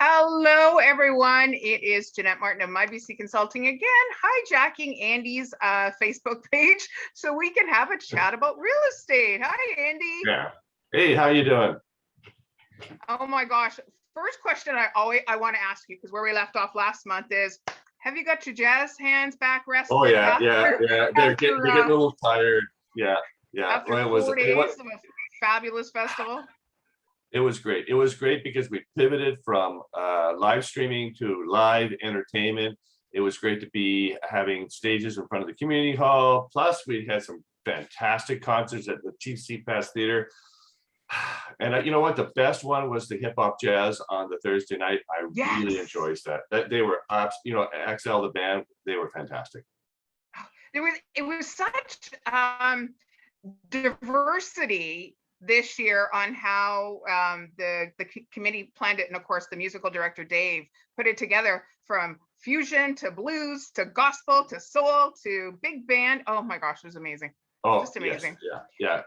Hello, everyone. It is Jeanette Martin of MyBC Consulting again, hijacking Andy's Facebook page so we can have a chat about real estate. Hi, Andy. Yeah. Hey, how you doing? Oh my gosh. First question I want to ask you, because where we left off last month is, have you got your jazz hands back rested? Oh yeah, yeah. They're getting a little tired. Yeah. After Well, 4 days of a fabulous festival. It was great. It was great because we pivoted from live streaming to live entertainment. It was great to be having stages in front of the community hall. Plus, we had some fantastic concerts at the Chief Seat Pass Theater. And you know what? The best one was the hip hop jazz on the Thursday night. I really enjoyed that. They were, XL the band. They were fantastic. It was such diversity this year on how the committee planned it, and of course the musical director Dave put it together, from fusion to blues to gospel to soul to big band. Oh my gosh, it was amazing. Oh, just amazing. Yes,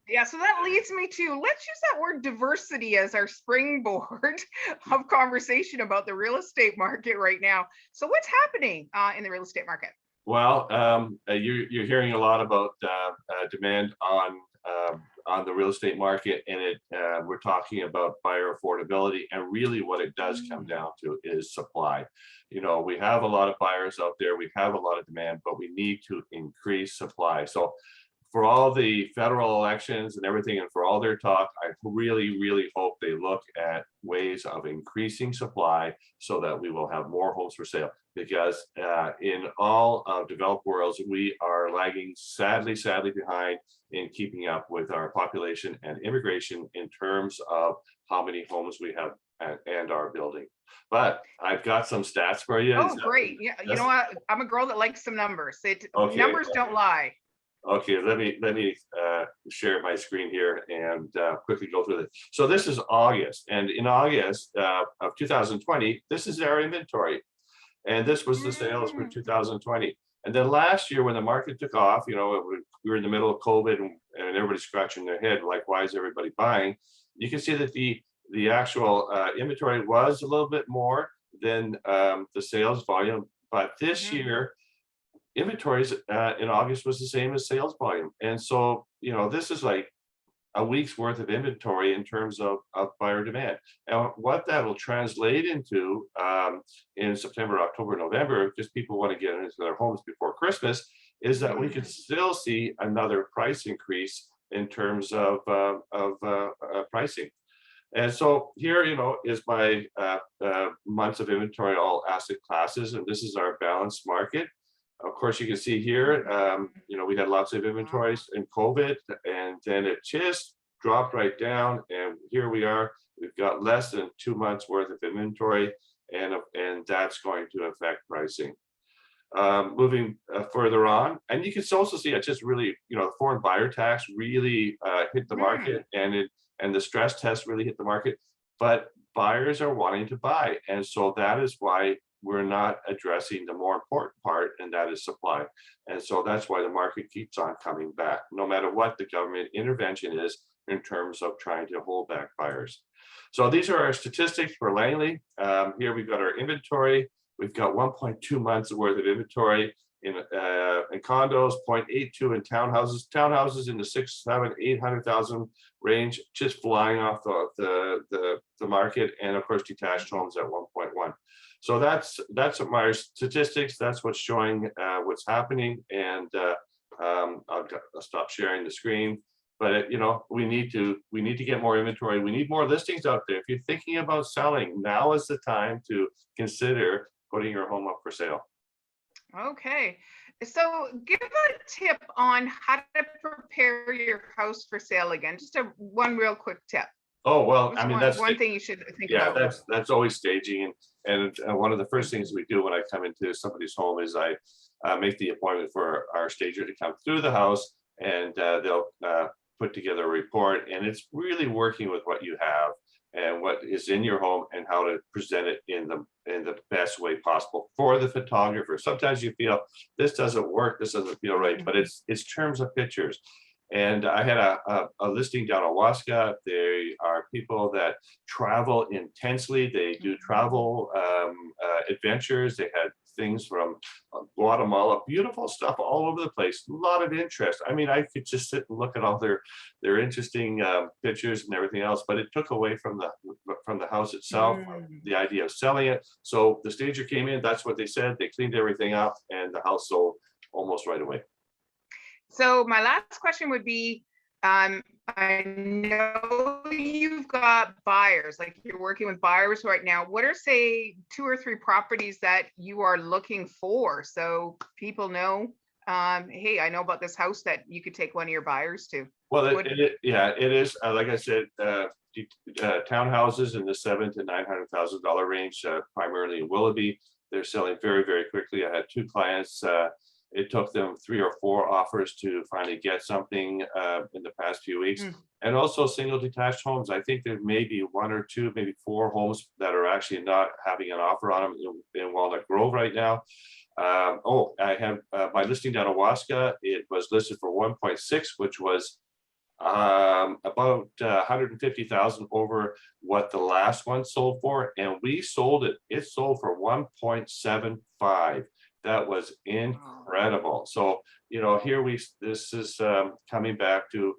yeah. So that leads me to, let's use that word diversity as our springboard of conversation about the real estate market right now. So what's happening in the real estate market? Well, you're hearing a lot about demand on the real estate market, and we're talking about buyer affordability, and really what it does come down to is supply. You know, we have a lot of buyers out there, we have a lot of demand, but we need to increase supply. So for all the federal elections and everything, and for all their talk, I really hope they look at ways of increasing supply so that we will have more homes for sale. Because in all developed worlds, we are lagging sadly behind in keeping up with our population and immigration in terms of how many homes we have and are building. But I've got some stats for you. Oh, great. Yeah, you know what? I'm a girl that likes some numbers. Okay. Numbers don't lie. Okay, let me share my screen here and quickly go through this. So this is August, and in August of 2020, this is our inventory, and this was the sales for 2020. And then last year, when the market took off, you know, we were in the middle of COVID, and everybody's scratching their head, like, why is everybody buying? You can see that the actual inventory was a little bit more than the sales volume, but this year, inventories in August was the same as sales volume. And so, you know, this is like a week's worth of inventory in terms of buyer demand. And what that will translate into in September, October, November, because people want to get into their homes before Christmas, is that we could still see another price increase in terms of pricing. And so here, you know, is my months of inventory, all asset classes, and this is our balanced market. Of course, you can see here, you know, we had lots of inventories in COVID, and then it just dropped right down. And here we are, we've got less than 2 months worth of inventory, and that's going to affect pricing. Moving further on, and you can also see it just really, you know, the foreign buyer tax really hit the market, and the stress test really hit the market, but buyers are wanting to buy. And so that is why we're not addressing the more important part, and that is supply. And so that's why the market keeps on coming back, no matter what the government intervention is in terms of trying to hold back buyers. So these are our statistics for Langley. Here we've got our inventory. We've got 1.2 months worth of inventory in condos, 0.82 in townhouses. Townhouses in the 6, 7, 800,000 range, just flying off the market, and of course detached homes at 1.1. So that's my statistics. That's what's showing what's happening, and I'll stop sharing the screen. But you know, we need to get more inventory. We need more listings out there. If you're thinking about selling, now is the time to consider putting your home up for sale. Okay, so give a tip on how to prepare your house for sale again. Just one real quick tip. Oh, well, I mean, that's one thing you should think about. Yeah, that's always staging, and one of the first things we do when I come into somebody's home is I make the appointment for our stager to come through the house, and they'll put together a report, and it's really working with what you have and what is in your home and how to present it in the best way possible for the photographer. Sometimes you feel this doesn't work, this doesn't feel right, but it's terms of pictures. And I had a listing down in Waska. They are people that travel intensely. They do travel adventures. They had things from Guatemala, beautiful stuff all over the place. A lot of interest. I mean, I could just sit and look at all their interesting pictures and everything else, but it took away from the house itself, the idea of selling it. So the stager came in. That's what they said. They cleaned everything up, and the house sold almost right away. So my last question would be, I know you've got buyers, like you're working with buyers right now. What are, say, 2 or 3 properties that you are looking for? So people know, hey, I know about this house that you could take one of your buyers to. Well, it is, like I said, townhouses in the $700,000 to $900,000 range, primarily in Willoughby. They're selling very, very quickly. I had 2 clients. It took them 3 or 4 offers to finally get something in the past few weeks. And also single detached homes. I think there may be 1 or 2, maybe 4 homes that are actually not having an offer on them in Walnut Grove right now. I have my listing down in Waska. It was listed for 1.6, which was about 150,000 over what the last one sold for, and we sold it. It sold for 1.75. That was incredible. So, you know, this is coming back to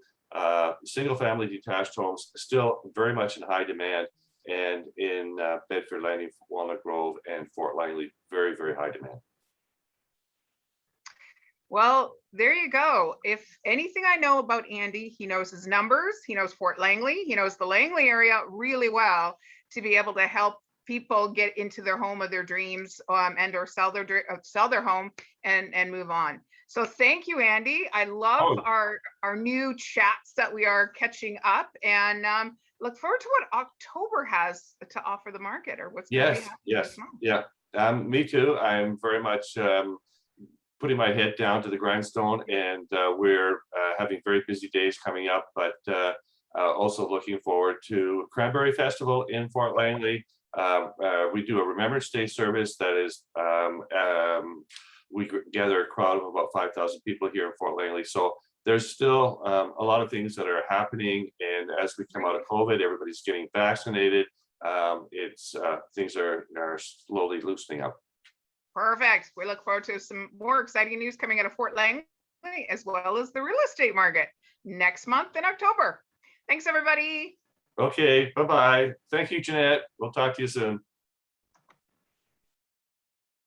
single family detached homes, still very much in high demand, and in Bedford Landing, Walnut Grove, and Fort Langley, very, very high demand. Well, there you go. If anything I know about Andy, he knows his numbers, he knows Fort Langley, he knows the Langley area really well to be able to help people get into their home of their dreams, and or sell their home and move on. So thank you, Andy. I love our new chats that we are catching up, and look forward to what October has to offer the market, or what's going to be happening this month. Yeah, me too. I'm very much putting my head down to the grindstone, and we're having very busy days coming up, but also looking forward to Cranberry Festival in Fort Langley. We do a Remembrance Day service that is, we gather a crowd of about 5,000 people here in Fort Langley. So there's still a lot of things that are happening. And as we come out of COVID, everybody's getting vaccinated. Things are slowly loosening up. Perfect. We look forward to some more exciting news coming out of Fort Langley, as well as the real estate market next month in October. Thanks, everybody. Okay, bye-bye. Thank you, Jeanette. We'll talk to you soon.